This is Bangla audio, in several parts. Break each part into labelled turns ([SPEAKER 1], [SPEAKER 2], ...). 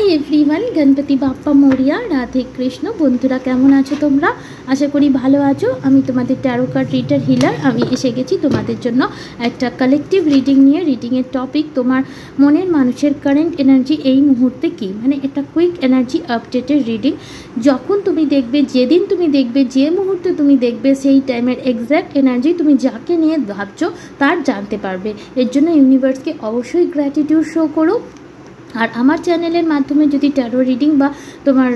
[SPEAKER 1] एवरीवन, गणपति बाप्पा मोरिया, राधे कृष्ण। बंधुरा केमन आछो तोमरा? आशा करी भालो आछो। आमी तोमादेर टैरो कार्ड रीडर हिलार। आमी एसे गेছি তোমাদের জন্য একটা কালেকটিভ রিডিং নিয়ে। রিডিংয়ের টপিক তোমার মনের মানুষের কারেন্ট এনার্জি এই মুহূর্তে কি, মানে এটা কুইক এনার্জি আপডেটের রিডিং। যখন তুমি দেখবে, যেদিন তুমি দেখবে, যে মুহূর্তে তুমি দেখবে, সেই টাইমের এক্স্যাক্ট এনার্জি তুমি যাকে নিয়ে ভাবছো তার জানতে পারবে। এর জন্য ইউনিভার্সকে অবশ্যই গ্র্যাটিটিউড শো করো। আর আমার চ্যানেলের মাধ্যমে যদি ট্যারো রিডিং বা তোমার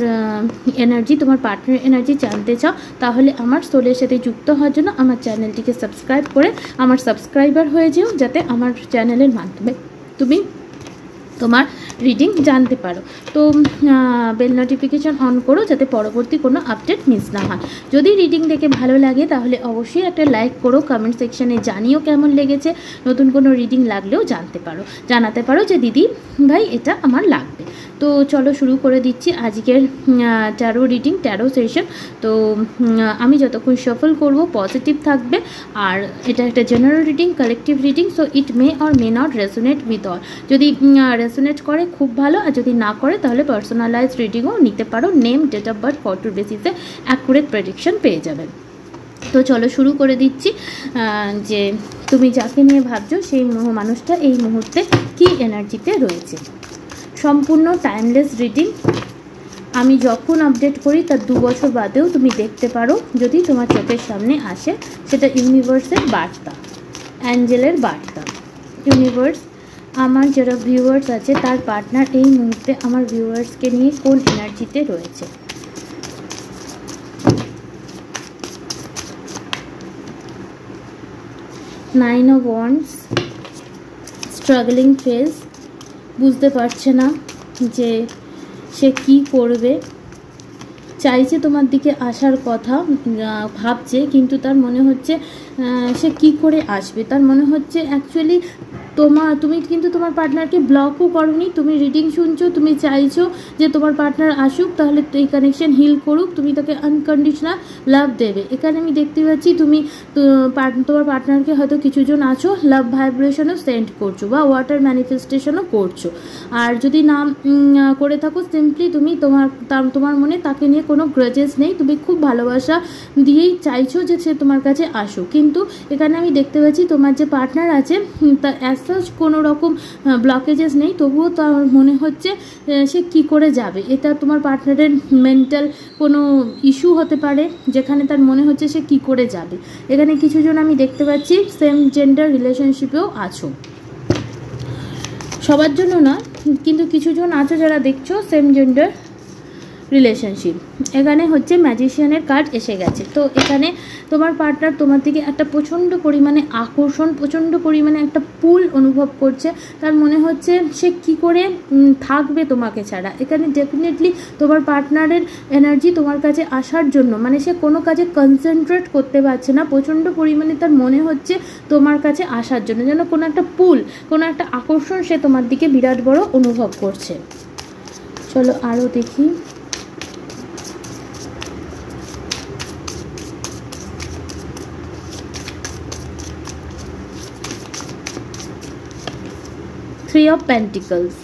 [SPEAKER 1] এনার্জি, তোমার পার্টনার এনার্জি জানতে চাও, তাহলে আমার সোলের সাথে যুক্ত হওয়ার জন্য আমার চ্যানেলটিকে সাবস্ক্রাইব করে আমার সাবস্ক্রাইবার হয়ে যেও, যাতে আমার চ্যানেলের মাধ্যমে তুমি তোমার রিডিং জানতে পারো। তো বেল নোটিফিকেশন অন করো, যাতে পরবর্তী কোনো আপডেট মিস না হয়। যদি রিডিং দেখে ভালো লাগে তাহলে অবশ্যই একটা লাইক করো, কমেন্ট সেকশনে জানিও কেমন লেগেছে। নতুন কোনো রিডিং লাগলেও জানাতে পারো যে দিদি ভাই এটা আমার লাগবে। তো চলো শুরু করে দিচ্ছি আজকের ট্যারো রিডিং, ট্যারো সেশন। তো আমি যতক্ষণ সফল করব পজিটিভ থাকবে। আর এটা একটা general reading, collective reading, so it May or may not resonate with all. যদি রেজোনেট করে খুব ভালো, আর যদি না করে তাহলে পার্সোনালাইজ রিডিংও নিতে পারো। নেম, ডেট অফ বার্থ, ফটোর বেসিসে অ্যাকুরেট প্রেডিকশন পেয়ে যাবেন। তো চলো শুরু করে দিচ্ছি যে তুমি যাকে নিয়ে ভাবছো সেই মানুষটা এই মুহূর্তে কী এনার্জিতে রয়েছে। সম্পূর্ণ টাইমলেস রিডিং। আমি যখন আপডেট করি তার 2 বছর বাদেও তুমি দেখতে পারো, যদি তোমার চোখের সামনে আসে। সেটা ইউনিভার্সের বার্তা, অ্যাঞ্জেলের বার্তা। ইউনিভার্স আমার যারা ভিউয়ার্স আছে তার পার্টনার এই মুহূর্তে আমার ভিউয়ার্সকে নিয়ে কোন এনার্জিতে রয়েছে। Nine of wands, struggling phase, বুঝতে পারছে না যে সে কি করবে। চাইছে তোমার দিকে আসার কথা, ভাবছে, কিন্তু তার মনে হচ্ছে সে কি করে আসবে। তার মনে হচ্ছে অ্যাকচুয়ালি তুমি কিন্তু তোমার পার্টনারকে ব্লকও করোনি। তুমি রিডিং শুনছো, তুমি চাইছো যে তোমার পার্টনার আসুক, তাহলে এই কানেকশন হিল করুক, তুমি তাকে আনকন্ডিশনাল লাভ দেবে। এখানে আমি দেখতে পাচ্ছি তুমি তোমার পার্টনারকে হয়তো কিছুজন আছো লাভ ভাইব্রেশনও সেন্ড করছো বা ওয়াটার ম্যানিফেস্টেশনও করছো। আর যদি না করে থাকো, সিম্পলি তুমি তোমার মনে তাকে নিয়ে কোনো গ্রাজেস নেই, তুমি খুব ভালোবাসা দিয়েই চাইছো যে সে তোমার কাছে আসুক। কিন্তু এখানে আমি দেখতে পাচ্ছি তোমার যে পার্টনার আছে তার অ্যাজ কোনো রকম ব্লকেজেস নেই, তবুও তার মনে হচ্ছে সে কি করে যাবে। এটা তোমার পার্টনারের মেন্টাল কোনো ইস্যু হতে পারে, যেখানে তার মনে হচ্ছে সে কি করে যাবে। এখানে কিছুজন আমি দেখতে পাচ্ছি সেম জেন্ডার রিলেশনশিপেও আছো। সবার জন্য না, কিন্তু কিছুজন আছো যারা দেখছো সেম জেন্ডার রিলেশনশিপ। এখানে হচ্ছে ম্যাজিশিয়ানের কার্ড এসে গেছে। তো এখানে তোমার পার্টনার তোমার দিকে একটা প্রচণ্ড পরিমাণে আকর্ষণ, প্রচণ্ড পরিমাণে একটা পুল অনুভব করছে। তার মনে হচ্ছে সে কি করে থাকবে তোমাকে ছাড়া। এখানে ডেফিনেটলি তোমার পার্টনারের এনার্জি তোমার কাছে আসার জন্য, মানে সে কোনো কাজে কনসেন্ট্রেট করতে পারছে না। প্রচণ্ড পরিমাণে তার মনে হচ্ছে তোমার কাছে আসার জন্য, যেন কোনো একটা পুল, কোনো একটা আকর্ষণ সে তোমার দিকে বিরাট বড় অনুভব করছে। চলো আরও দেখি। Three of pentacles.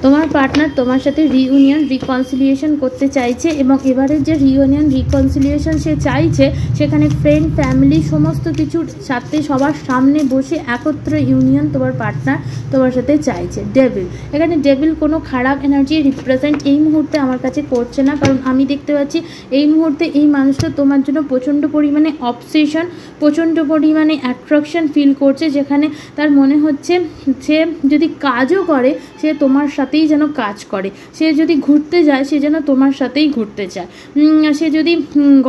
[SPEAKER 1] তোমার পার্টনার তোমার সাথে রিইউনিয়ন, রিকনসিলিয়েশন করতে চাইছে, এবং এবারের যে রিইউনিয়ন, রিকনসিলিয়েশন সে চাইছে, সেখানে ফ্রেন্ড, ফ্যামিলি, সমস্ত কিছুর সাথে সবার সামনে বসে একত্রে ইউনিয়ন তোমার পার্টনার তোমার সাথে চাইছে। ডেভিল, এখানে ডেভিল কোনো খারাপ এনার্জি রিপ্রেজেন্ট এই মুহূর্তে আমার কাছে করছে না, কারণ আমি দেখতে পাচ্ছি এই মুহূর্তে এই মানুষটা তোমার জন্য প্রচণ্ড পরিমাণে অবসেশন, প্রচণ্ড পরিমাণে অ্যাট্রাকশন ফিল করছে, যেখানে তার মনে হচ্ছে সে যদি কাজও করে সে তোমার সাথেই যেন কাজ করে। সে যদি ঘুরতে যায় সে যেন তোমার সাথেই ঘুরতে চায়। সে যদি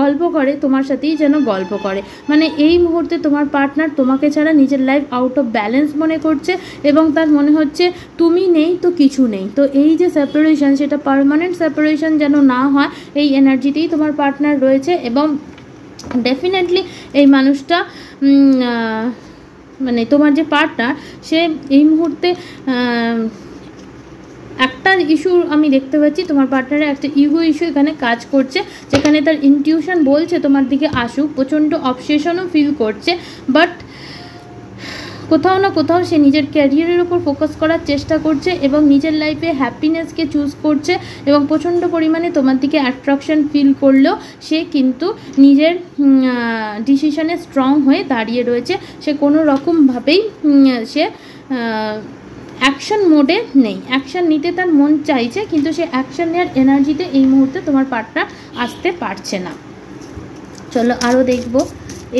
[SPEAKER 1] গল্প করে তোমার সাথেই যেন গল্প করে। মানে এই মুহূর্তে তোমার পার্টনার তোমাকে ছাড়া নিজের লাইফ আউট অফ ব্যালেন্স মনে করছে, এবং তার মনে হচ্ছে তুমি নেই তো কিছু নেই। তো এই যে সেপারেশন, সেটা পার্মানেন্ট সেপারেশন যেন না হয়, এই এনার্জিতেই তোমার পার্টনার রয়েছে। এবং ডেফিনেটলি এই মানুষটা, মানে তোমার যে পার্টনার, সে এই মুহূর্তে একটা ইস্যু আমি দেখতে পাচ্ছি, তোমার পার্টনারের একটা ইগো ইস্যু এখানে কাজ করছে, যেখানে তার ইনটিউশন বলছে তোমার দিকে আসুক, প্রচণ্ড অবসেশনও ফিল করছে, বাট কোথাও না কোথাও সে নিজের ক্যারিয়ারের উপর ফোকাস করার চেষ্টা করছে এবং নিজের লাইফে হ্যাপিনেসকে চুজ করছে এবং প্রচণ্ড পরিমাণে তোমার দিকে অ্যাট্রাকশন ফিল করলেও সে কিন্তু নিজের ডিসিশনে স্ট্রং হয়ে দাঁড়িয়ে রয়েছে। সে কোনো রকমভাবেই সে অ্যাকশন মোডে নেই, অ্যাকশন নিতে তার মন চাইছে কিন্তু সে অ্যাকশন নেওয়ার এনার্জিতে এই মুহূর্তে তোমার পার্টনার আসতে পারছে না। চলো আরও দেখব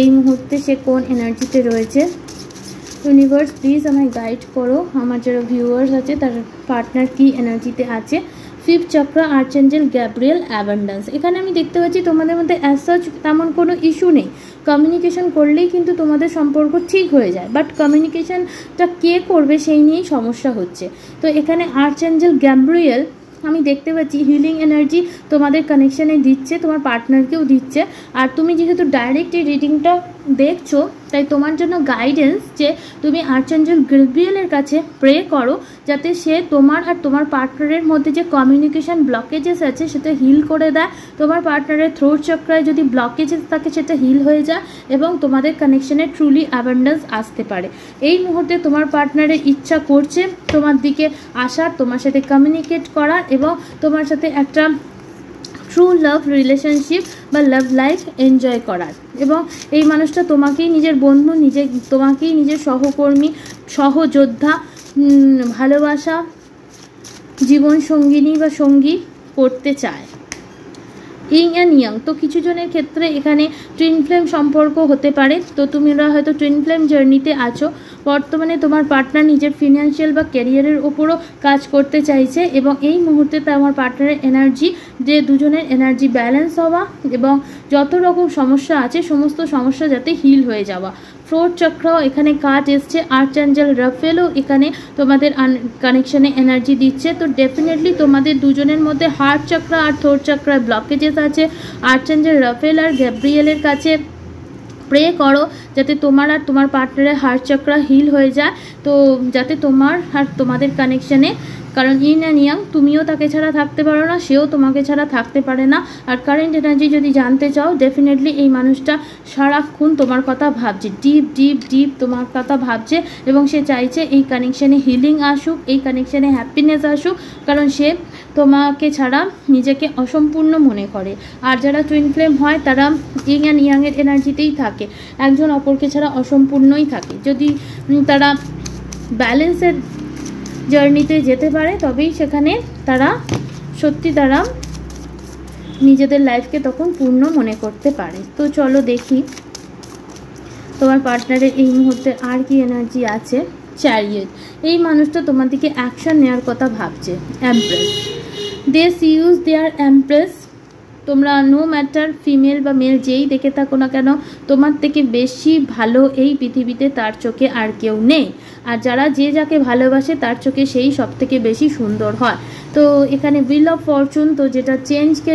[SPEAKER 1] এই মুহূর্তে সে কোন এনার্জিতে রয়েছে। ইউনিভার্স প্লিজ আমায় গাইড করো, আমার যারা ভিউয়ার্স আছে তার পার্টনার কি এনার্জিতে আছে। 5th চক্র আর্চেঞ্জেল গ্যাব্রিয়েল অ্যাবান্ডেন্স। এখানে আমি দেখতে পাচ্ছি তোমাদের মধ্যে অ্যাজ সাচ তেমন কোনো ইস্যু নেই, কমিউনিকেশন করলেই কিন্তু তোমাদের সম্পর্ক ঠিক হয়ে যায়, বাট কমিউনিকেশনটা কে করবে সেই নিয়েই সমস্যা হচ্ছে। তো এখানে আর্চেঞ্জেল গ্যাব্রিয়েল আমি দেখতে পাচ্ছি হিলিং এনার্জি তোমাদের কানেকশানে দিচ্ছে, তোমার পার্টনারকেও দিচ্ছে। আর তুমি যেহেতু ডাইরেক্ট এই রিডিংটা দেখছো তাই তোমার জন্য গাইডেন্স যে তুমি আর্চেঞ্জেল গ্যাব্রিয়েলের কাছে প্রে করো যাতে সে তোমার আর তোমার পার্টনারের মধ্যে যে কমিউনিকেশন ব্লকেজেস আছে সেটা হিল করে দেয়। তোমার পার্টনারের থ্রোট চক্রায় যদি ব্লকেজেস থাকে সেটা হিল হয়ে যায় এবং তোমাদের কানেকশানে ট্রুলি অ্যাবান্ডেন্স আসতে পারে। এই মুহূর্তে তোমার পার্টনারের ইচ্ছা করছে তোমার দিকে আসার, তোমার সাথে কমিউনিকেট করার এবং তোমার সাথে একটা ট্রু লাভ রিলেশনশিপ বা লাভ লাইফ এনজয় করার। এবং এই মানুষটা তোমাকেই নিজের বন্ধু, তোমাকেই নিজের সহকর্মী, সহযোদ্ধা, ভালোবাসা জীবন সঙ্গিনী বা সঙ্গী করতে চায়। ইং অ্যান্ড ইয়াং, তো কিছু জনের ক্ষেত্রে এখানে টুইন ফ্লেম সম্পর্ক হতে পারে। তো তোমরা হয়তো টুইন ফ্লেম জার্নিতে আছো, বর্তমানে তোমার পার্টনার নিজের ফিনান্সিয়াল বা ক্যারিয়ারের ওপরও কাজ করতে চাইছে এবং এই মুহূর্তে তোমার পার্টনারের এনার্জি যে দুজনের এনার্জি ব্যালেন্স হওয়া এবং যত রকম সমস্যা আছে সমস্ত সমস্যা যাতে হিল হয়ে যাওয়া। ফ্রোট চক্রাও এখানে কাজ এসছে, আর্চেঞ্জেল রাফেলও এখানে তোমাদের কানেকশানে এনার্জি দিচ্ছে। তো ডেফিনেটলি তোমাদের দুজনের মধ্যে হার্ট চক্র আর থ্রোট চক্রায় ব্লকেজেস আছে। আর্চেঞ্জেল রাফেল আর গ্যাব্রিয়েলের কাছে প্রে করো যাতে তোমার আর তোমার পার্টনারের হার্ট চক্রা হিল হয়ে যায়, তো যাতে তোমার আর তোমাদের কানেকশানে, কারণ ইন অ্যান্ড ইয়াং, তুমিও তাকে ছাড়া থাকতে পারো না, সেও তোমাকে ছাড়া থাকতে পারে না। আর কারেন্ট এনার্জি যদি জানতে চাও, ডেফিনেটলি এই মানুষটা সারাক্ষণ তোমার কথা ভাবছে, ডিপ ডিপ ডিপ তোমার কথা ভাবছে এবং সে চাইছে এই কানেকশানে হিলিং আসুক, এই কানেকশানে হ্যাপিনেস আসুক, কারণ সে তোমাকে ছাড়া নিজেকে অসম্পূর্ণ মনে করে। আর যারা টুইন ফ্লেম হয় তারা ইং অ্যান্ড ইয়াংয়ের এনার্জিতেই থাকে, একজন অপরকে ছাড়া অসম্পূর্ণই থাকে। যদি তারা ব্যালেন্সের জার্নিতে যেতে পারে তবেই সেখানে তারা সত্যি তারা নিজেদের লাইফকে তখন পূর্ণ মনে করতে পারে। তো চলো দেখি তোমার পার্টনারের এই মুহূর্তে আর কি এনার্জি আছে। চ্যারিয়েট, এই মানুষটা তোমার দিকে অ্যাকশন নেওয়ার কথা ভাবছে। Empress, they use their empress. তোমরা নো ম্যাটার ফিমেল বা মেল যেই দেখে থাকো না কেন, তোমার থেকে বেশি ভালো এই পৃথিবীতে তার চোখে আর কেউ নেই। আর যারা যে যাকে ভালোবাসে তার চোখে সেই সব থেকে বেশি সুন্দর হয়। তো এখানে হুইল অফ ফরচুন, তো যেটা চেঞ্জকে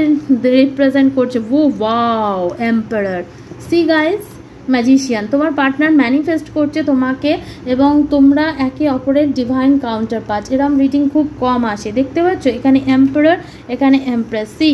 [SPEAKER 1] রিপ্রেজেন্ট করছে। Wow, emperor. C guys, magician, তোমার পার্টনার ম্যানিফেস্ট করছে তোমাকে এবং তোমরা একে অপরের ডিভাইন কাউন্টার পার্ট। এরম রিডিং খুব কম আসে, দেখতে পাচ্ছ এখানে এম্পারার, এখানে এমপ্রেস। সি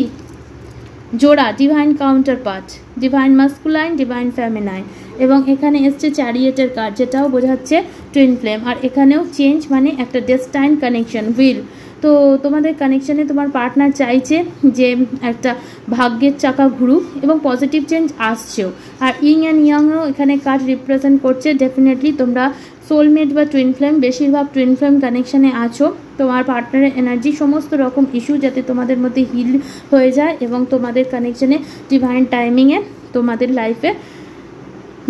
[SPEAKER 1] জোড়া, divine counter part, divine masculine, divine feminine, এবং এখানে এসছে চ্যারিয়েটের কার্ড, যেটাও বোঝাচ্ছে টুইন ফ্লেম। আর এখানেও চেঞ্জ মানে একটা ডেস্টাইন কানেকশন, হুইল। তো তোমাদের কানেকশানে তোমার পার্টনার চাইছে যে একটা ভাগ্যের চাকা ঘুরুক এবং পজিটিভ চেঞ্জ আসছেও। আর ইং অ্যান্ড ইয়াংও এখানে কার্ড রিপ্রেজেন্ট করছে। ডেফিনেটলি তোমরা সোলমেট বা টুইন ফ্লেম, বেশিরভাগ টুইন ফ্লেম কানেকশানে আছো। তোমার পার্টনারের এনার্জি সমস্ত রকম ইস্যু যাতে তোমাদের মধ্যে হিল হয়ে যায় এবং তোমাদের কানেকশানে ডিভাইন টাইমিংয়ে তোমাদের লাইফে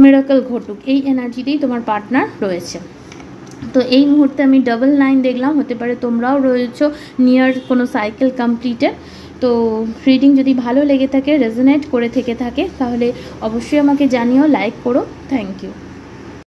[SPEAKER 1] মিরাকল ঘটুক, এই এনার্জিতেই তোমার পার্টনার রয়েছে। তো এই মুহূর্তে আমি 999 দেখলাম, হতে পারে তোমরাও রয়েছো নিয়ার কোনো সাইকেল কমপ্লিটেড। তো রিডিং যদি ভালো লেগে থাকে, রেজোনেট করে থেকে থাকে, তাহলে অবশ্যই আমাকে জানিও, লাইক করো। Thank you.